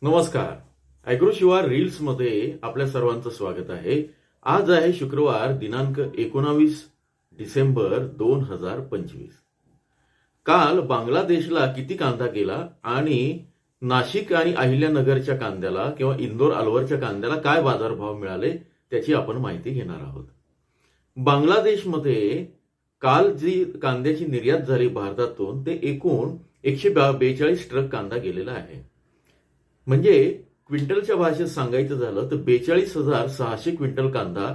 नमस्कार. ॲग्रो शिवार रील्स मध्ये आपल्या सर्वांचं स्वागत आहे. आज आहे शुक्रवार दिनांक 19 डिसेंबर 2025. काल बांगलादेशला किती कांदा गेला आणि नाशिक आणि अहिल्यानगरच्या कांद्याला किंवा इंदोर अलवरच्या कांद्याला काय बाजारभाव मिळाले त्याची आपण माहिती घेणार आहोत. बांगलादेशमध्ये काल जी कांद्याची निर्यात झाली भारतातून ते एकूण 142 ट्रक कांदा गेलेला आहे. म्हणजे क्विंटलच्या भाषेत सांगायचं झालं तर 42,600 क्विंटल कांदा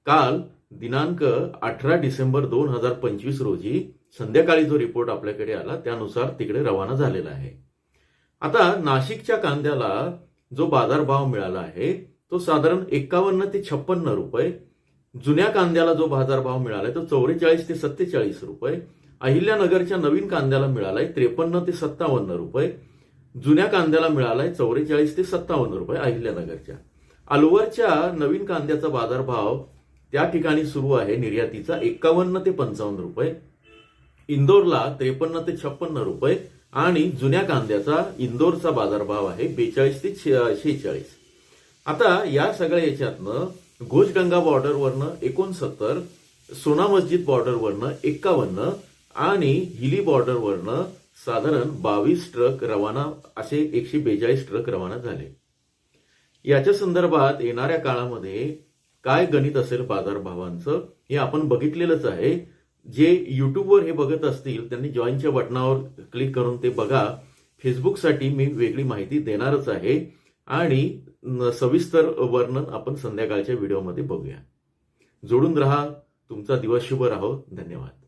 काल दिनांक 18 डिसेंबर 2025 रोजी संध्याकाळी जो रिपोर्ट आपल्याकडे आला त्यानुसार तिकडे रवाना झालेला आहे. आता नाशिकच्या कांद्याला जो बाजारभाव मिळाला आहे तो साधारण 51 ते 56 रुपये. जुन्या कांद्याला जो बाजारभाव मिळालाय तो 44 ते 47 रुपये. अहिल्यानगरच्या नवीन कांद्याला मिळालाय 53 ते 57 रुपये. जुन्या कांद्याला मिळालाय 44 ते 57 रुपये अहिल्यानगरच्या. अलवरच्या नवीन कांद्याचा बाजारभाव त्या ठिकाणी सुरू आहे निर्यातीचा 51 ते 55 रुपये. इंदोरला 53 ते 56 रुपये आणि जुन्या कांद्याचा इंदोरचा बाजारभाव आहे 42 ते 46. आता या सगळ्या याच्यातनं घोषगंगा बॉर्डरवरनं 69, सोना मस्जिद बॉर्डरवरनं 51 आणि हिली बॉर्डरवरनं साधारण 22 ट्रक रवाना असे 142 ट्रक रवाना झाले. याच्या संदर्भात येणाऱ्या काळामध्ये काय गणित असेल बाजारभावांचं हे आपण बघितलेलंच आहे. जे युट्यूबवर हे बघत असतील त्यांनी जॉईनच्या बटनावर क्लिक करून ते बघा. फेसबुकसाठी मी वेगळी माहिती देणारच आहे आणि सविस्तर वर्णन आपण संध्याकाळच्या व्हिडिओमध्ये बघूया. जोडून राहा. तुमचा दिवस शुभ राहो. धन्यवाद.